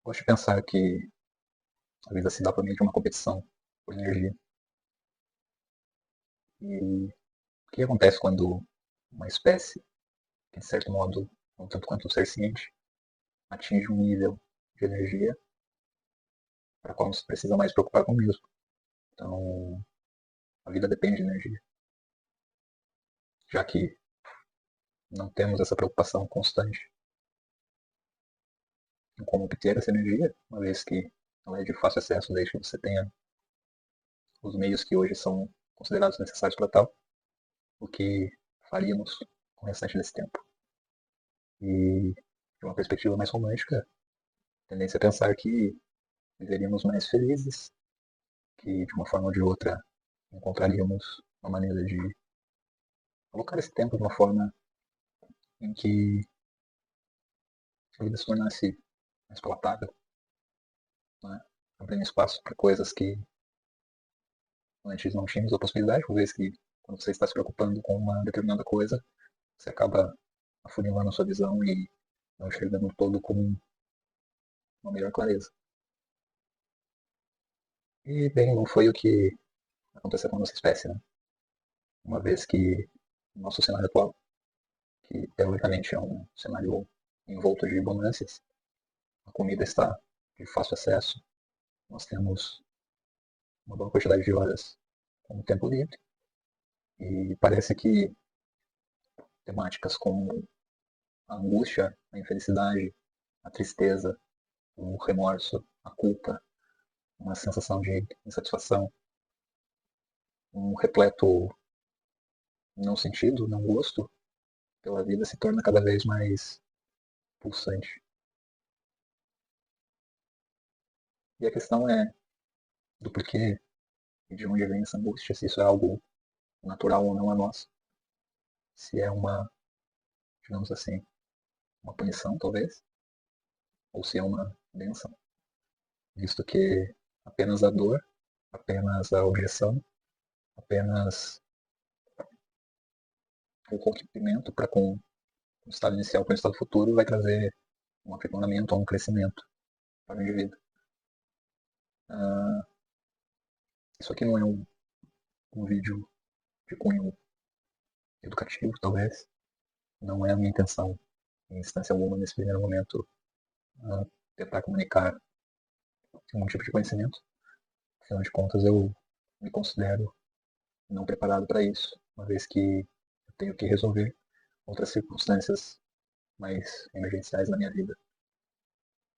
Gosto de pensar que a vida se dá por meio de uma competição por energia. E o que acontece quando uma espécie, que de certo modo, um tanto quanto um ser ciente, atinge um nível de energia para a qual não se precisa mais preocupar com o mesmo. Então, a vida depende de energia. Já que não temos essa preocupação constante em como obter essa energia, uma vez que ela é de fácil acesso desde que você tenha os meios que hoje são considerados necessários para tal, o que faríamos com o restante desse tempo. E, de uma perspectiva mais romântica, a tendência é pensar que viveríamos mais felizes, que de uma forma ou de outra encontraríamos uma maneira de colocar esse tempo de uma forma em que a vida se tornasse mais palatável, né? Abrindo espaço para coisas que antes não tínhamos a possibilidade, uma vez que quando você está se preocupando com uma determinada coisa, você acaba afunilando a sua visão e não enxergando todo com uma melhor clareza. E, bem, não foi o que aconteceu com a nossa espécie, né? Uma vez que o nosso cenário atual, que teoricamente é um cenário envolto de abundâncias, a comida está de fácil acesso, nós temos uma boa quantidade de horas com tempo livre, e parece que temáticas como a angústia, a infelicidade, a tristeza, o remorso, a culpa, uma sensação de insatisfação, um repleto não sentido, não gosto pela vida se torna cada vez mais pulsante. E a questão é do porquê e de onde vem essa angústia, se isso é algo natural ou não a nós, se é uma, digamos assim, uma punição talvez, ou se é uma benção, visto que apenas a dor, apenas a objeção, apenas o rompimento para com o estado inicial com o estado futuro vai trazer um aprimoramento ou um crescimento para o indivíduo. Ah, isso aqui não é um vídeo de cunho educativo, talvez. Não é a minha intenção, em instância alguma, nesse primeiro momento, tentar comunicar algum tipo de conhecimento. Afinal de contas, eu me considero não preparado para isso, uma vez que eu tenho que resolver outras circunstâncias mais emergenciais na minha vida.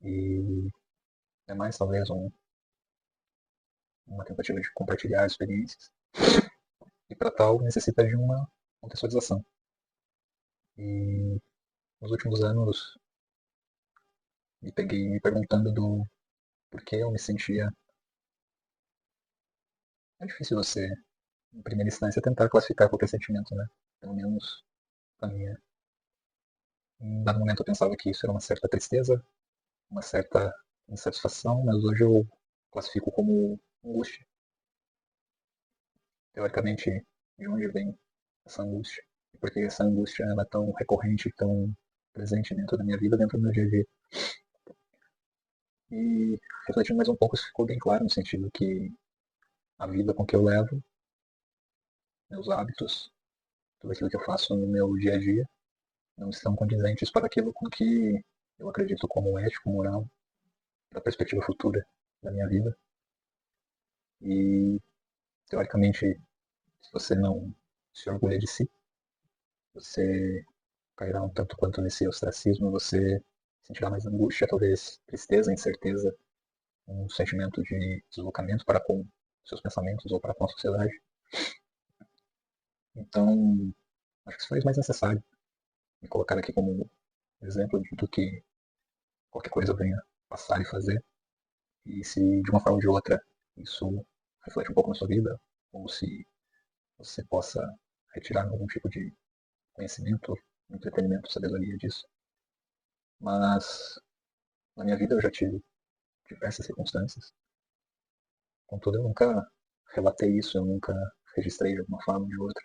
E é mais talvez uma tentativa de compartilhar experiências. E para tal necessita de uma contextualização. E nos últimos anos me peguei me perguntando do porquê eu me sentia. É difícil você, em primeira instância, tentar classificar qualquer sentimento, né? Pelo menos a minha. Em dado momento eu pensava que isso era uma certa tristeza, uma certa insatisfação, mas hoje eu classifico como angústia. Teoricamente, de onde vem essa angústia? E por que essa angústia ela é tão recorrente, tão presente dentro da minha vida, dentro do meu dia a dia? E refletindo mais um pouco, isso ficou bem claro no sentido que a vida com que eu levo, meus hábitos, tudo aquilo que eu faço no meu dia a dia, não estão condizentes para aquilo com que eu acredito como ético, moral, para a perspectiva futura da minha vida. E, teoricamente, se você não se orgulha de si, você cairá um tanto quanto nesse ostracismo, você sentirá mais angústia, talvez tristeza, incerteza, um sentimento de deslocamento para com seus pensamentos ou para com a sociedade. Então, acho que isso faz mais necessário me colocar aqui como exemplo do que qualquer coisa eu venha passar e fazer. E se de uma forma ou de outra isso reflete um pouco na sua vida, ou se você possa retirar algum tipo de conhecimento, entretenimento, sabedoria disso. Mas na minha vida eu já tive diversas circunstâncias. Contudo, eu nunca relatei isso, eu nunca registrei de alguma forma ou de outra,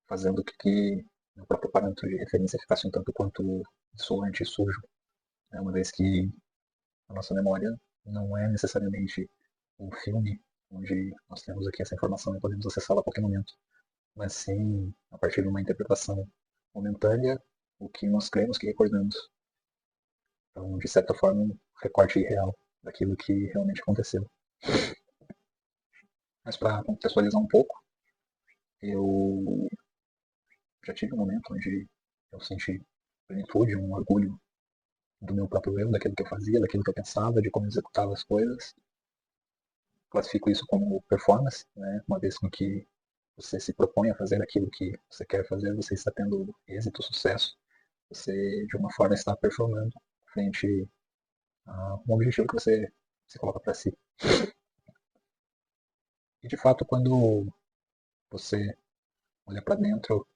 fazendo com que meu próprio parâmetro de referência ficasse um tanto quanto dissonante e sujo, né? Uma vez que a nossa memória não é necessariamente um filme onde nós temos aqui essa informação e podemos acessá-la a qualquer momento, mas sim a partir de uma interpretação momentânea, o que nós cremos que recordamos. Então, de certa forma, um recorte real daquilo que realmente aconteceu. Mas para contextualizar um pouco, eu já tive um momento onde eu senti plenitude, um orgulho do meu próprio eu, daquilo que eu fazia, daquilo que eu pensava, de como eu executava as coisas. Classifico isso como performance, né? Uma vez com que você se propõe a fazer aquilo que você quer fazer, você está tendo êxito, sucesso, você de uma forma está performando frente a um objetivo que você se coloca para si. E de fato, quando você olha para dentro,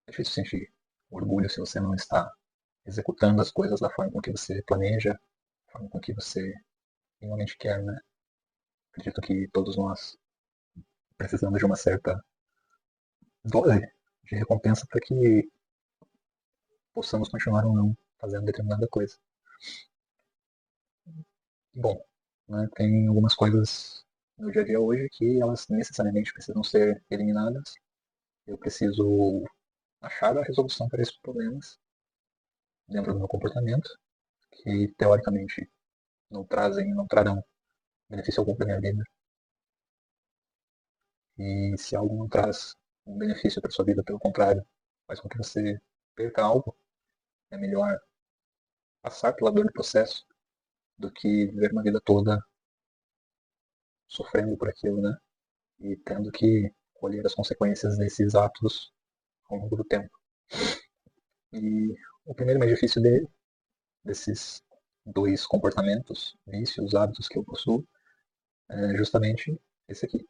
é difícil sentir orgulho se você não está executando as coisas da forma com que você planeja, da forma com que você realmente quer, né? Acredito que todos nós precisamos de uma certa dose de recompensa para que possamos continuar ou não fazendo determinada coisa. Bom, né, tem algumas coisas no dia a dia hoje que elas necessariamente precisam ser eliminadas. Eu preciso achar a resolução para esses problemas dentro do meu comportamento, que teoricamente não trazem, não trarão benefício algum para minha vida. E se algo não traz um benefício para sua vida, pelo contrário, faz com que você perca algo, é melhor passar pela dor do processo do que viver uma vida toda sofrendo por aquilo, né? E tendo que colher as consequências desses atos ao longo do tempo. E o primeiro mais difícil desses dois comportamentos, vícios, hábitos que eu possuo, é justamente esse aqui.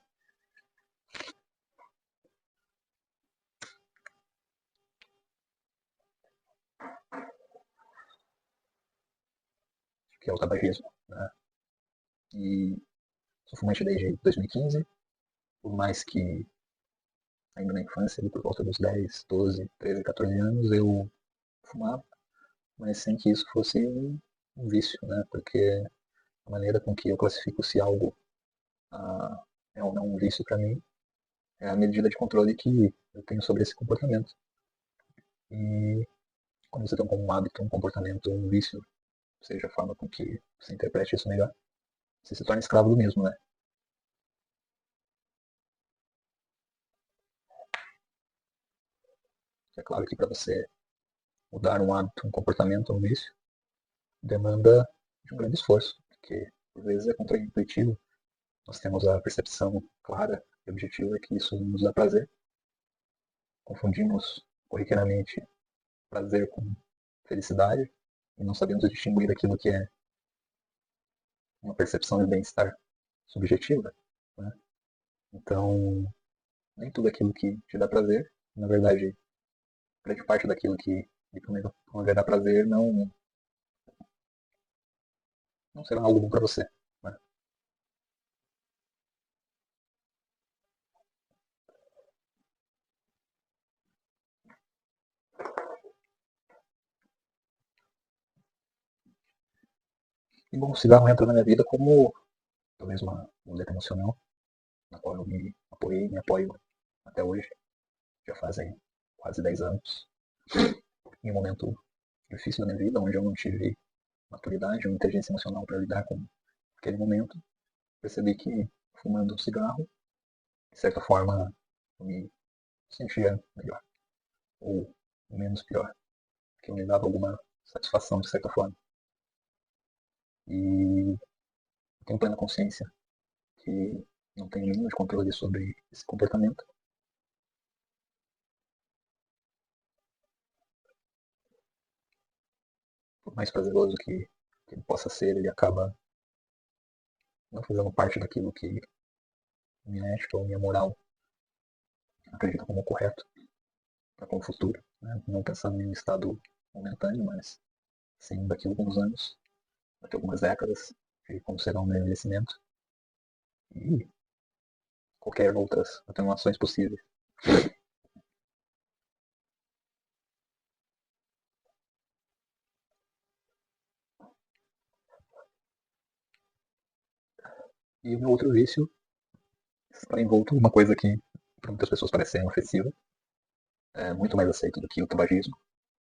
Que é o tabagismo, né? E sou fumante desde 2015, por mais que ainda na infância, ali por volta dos 10, 12, 13, 14 anos, eu fumava, mas sem que isso fosse um vício, né? Porque a maneira com que eu classifico se algo é ou não um vício para mim é a medida de controle que eu tenho sobre esse comportamento. E quando você tem como um hábito, um comportamento, um vício, seja a forma com que você interprete isso melhor, você se torna escravo do mesmo, né? É claro que para você mudar um hábito, um comportamento, um vício, demanda de um grande esforço, porque por vezes é contraintuitivo. Nós temos a percepção clara e objetiva que isso nos dá prazer. Confundimos corriqueiramente prazer com felicidade e não sabemos distinguir aquilo que é uma percepção de bem-estar subjetiva, né? Então, nem tudo aquilo que te dá prazer, na verdade, grande parte daquilo que lhe promoverá prazer não será algo bom para você, né? E bom, o cigarro entra na minha vida como talvez uma muleta emocional, na qual eu me apoiei, me apoio até hoje, já fazem quase 10 anos, em um momento difícil da minha vida, onde eu não tive maturidade ou inteligência emocional para lidar com aquele momento, percebi que fumando um cigarro, de certa forma, eu me sentia melhor, ou menos pior, que me dava alguma satisfação de certa forma. E tenho plena consciência que não tenho nenhum controle sobre esse comportamento. Por mais prazeroso que ele possa ser, ele acaba não fazendo parte daquilo que minha ética ou minha moral acredita como correto para o futuro, né? Não pensando em um estado momentâneo, mas sim daqui a alguns anos, daqui a algumas décadas, de como será o meu envelhecimento e qualquer outras atenuações possíveis. E o meu outro vício está envolto em uma coisa que para muitas pessoas parece ser ofensiva, é muito mais aceito do que o tabagismo.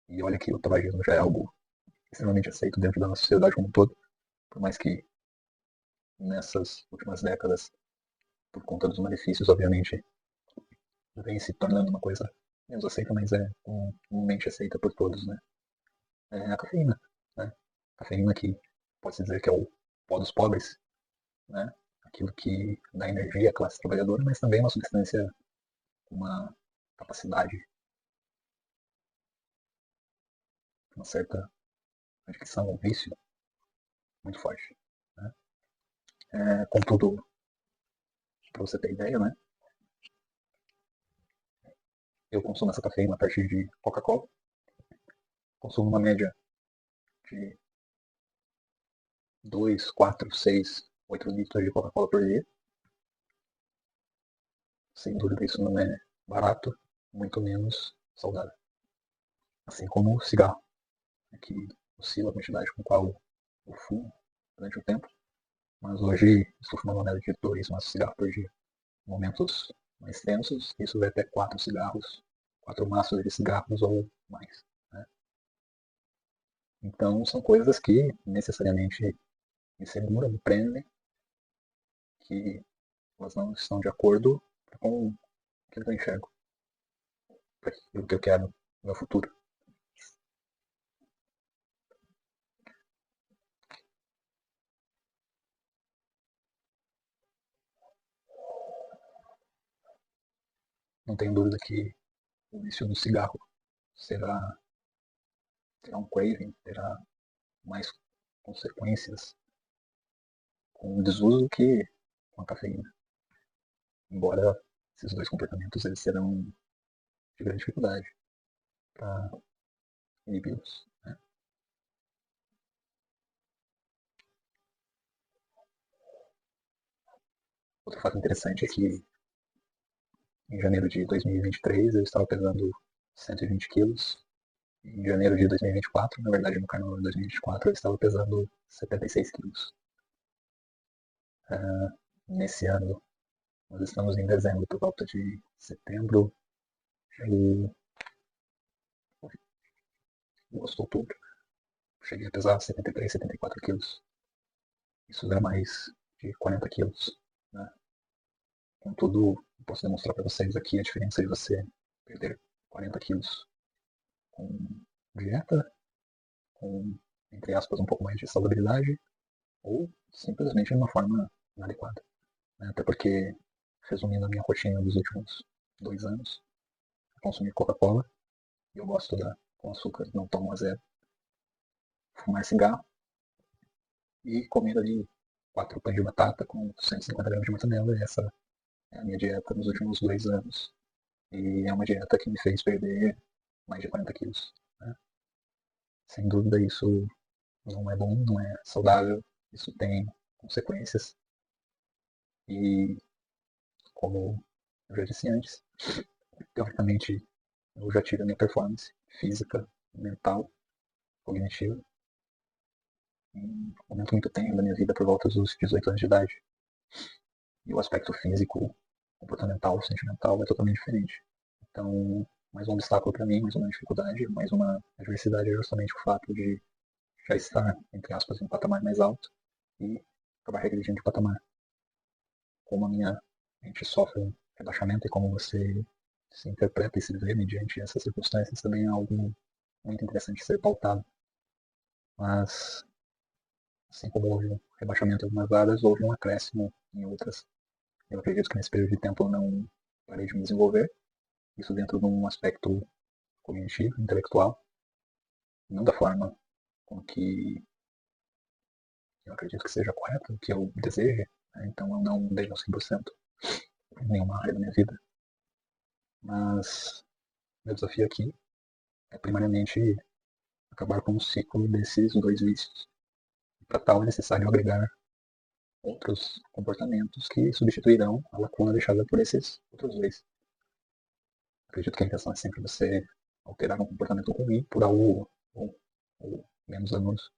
E olha que o tabagismo já é algo extremamente aceito dentro da nossa sociedade como um todo, por mais que nessas últimas décadas, por conta dos malefícios, obviamente, vem se tornando uma coisa menos aceita, mas é comumente aceita por todos, né? É a cafeína, né? A cafeína que pode-se dizer que é o pó dos pobres, né? Aquilo que dá energia à classe trabalhadora, mas também é uma substância com uma capacidade, uma certa adicção, um vício muito forte, né? Contudo, para você ter ideia, né? Eu consumo essa cafeína a partir de Coca-Cola, consumo uma média de 2, 4, 6, 8 litros de Coca-Cola por dia. Sem dúvida, isso não é barato, muito menos saudável. Assim como o cigarro, que oscila a quantidade com a qual eu fumo durante o tempo, mas hoje estou fumando uma média de 2 maços de cigarro por dia. Em momentos mais tensos, isso vai até 4 cigarros, 4 maços de cigarros ou mais. Né? Então, são coisas que necessariamente me seguram, me prendem, que elas não estão de acordo com aquilo que eu enxergo, para aquilo que eu quero no meu futuro. Não tenho dúvida que o vício do cigarro será, terá um craving, terá mais consequências com o desuso que com a cafeína. Embora esses dois comportamentos eles serão de grande dificuldade para inibi-los. Né? Outro fato interessante é que em janeiro de 2023 eu estava pesando 120 quilos. Em janeiro de 2024, na verdade no carnaval de 2024, eu estava pesando 76 quilos. Nesse ano, nós estamos em dezembro, por volta de setembro, e agosto, outubro. Cheguei a pesar 73, 74 quilos. Isso dá mais de 40 quilos. Né? Contudo, posso demonstrar para vocês aqui a diferença de você perder 40 quilos com dieta, com, entre aspas, um pouco mais de saudabilidade, ou simplesmente de uma forma inadequada. Né? Até porque, resumindo a minha rotina dos últimos 2 anos, eu consumi Coca-Cola, e eu gosto da com açúcar, não tomo a zero, fumar cigarro e comer ali 4 pães de batata com 150 gramas de mortadela. E essa é a minha dieta nos últimos 2 anos. E é uma dieta que me fez perder mais de 40 quilos. Né? Sem dúvida, isso não é bom, não é saudável, isso tem consequências. E, como eu já disse antes, teoricamente eu já tive a minha performance física, mental, cognitiva, em um momento muito tenro da minha vida, por volta dos 18 anos de idade. E o aspecto físico, comportamental, sentimental é totalmente diferente. Então, mais um obstáculo para mim, mais uma dificuldade, mais uma adversidade é justamente o fato de já estar, entre aspas, em um patamar mais alto e acabar regredindo de patamar. Como a minha mente sofre um rebaixamento e como você se interpreta e se vê mediante essas circunstâncias também é algo muito interessante de ser pautado. Mas, assim como houve um rebaixamento em algumas áreas, houve um acréscimo em outras. Eu acredito que nesse período de tempo eu não parei de me desenvolver, isso dentro de um aspecto cognitivo, intelectual, não da forma com que eu acredito que seja correto, que eu deseje, né? Então eu não dei meu 100% em nenhuma área da minha vida, mas meu desafio aqui é primariamente acabar com o ciclo desses dois vícios. Para tal é necessário agregar outros comportamentos que substituirão a lacuna deixada por esses outros dois. Acredito que a intenção é sempre você alterar um comportamento ruim por algo ou menos danoso.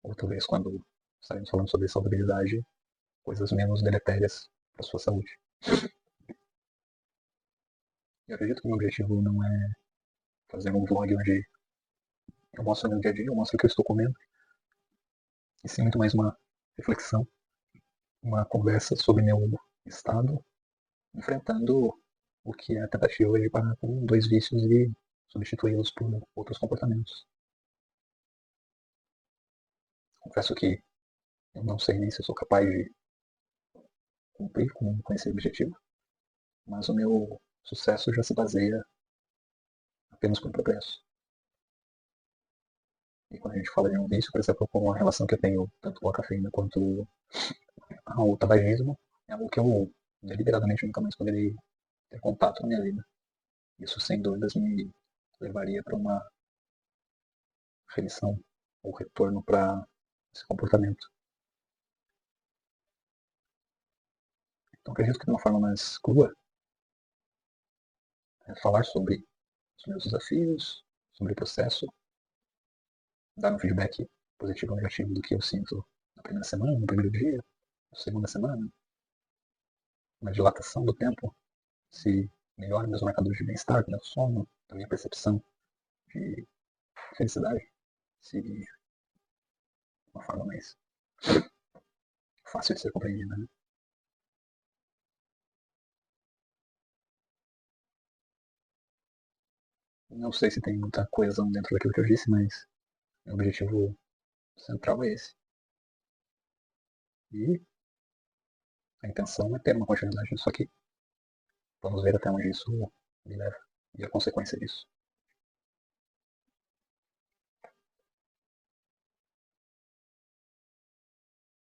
Outra vez, quando estaremos falando sobre saudabilidade, coisas menos deletérias para sua saúde. Eu acredito que meu objetivo não é fazer um vlog onde eu mostro o meu dia a dia, eu mostro o que eu estou comendo, e sim muito mais uma reflexão, uma conversa sobre meu estado, enfrentando o que é a tentativa de parar com dois vícios e substituí-los por outros comportamentos. Confesso que eu não sei nem se eu sou capaz de cumprir com esse objetivo, mas o meu sucesso já se baseia apenas com o progresso. E quando a gente fala de um vício, por exemplo, com a relação que eu tenho tanto com a cafeína quanto ao tabagismo, é algo que eu deliberadamente nunca mais poderei ter contato na minha vida. Isso, sem dúvidas, me levaria para uma remissão ou retorno para esse comportamento. Então, acredito que de uma forma mais crua, é falar sobre os meus desafios, sobre o processo, dar um feedback positivo ou negativo do que eu sinto na primeira semana, no primeiro dia, na segunda semana, uma dilatação do tempo, se melhora meus marcadores de bem-estar, meu sono, a minha percepção de felicidade, se de uma forma mais fácil de ser compreendida. Né? Não sei se tem muita coesão dentro daquilo que eu disse, mas meu objetivo central é esse. E a intenção é ter uma continuidade disso aqui. Vamos ver até onde isso me leva e a consequência disso.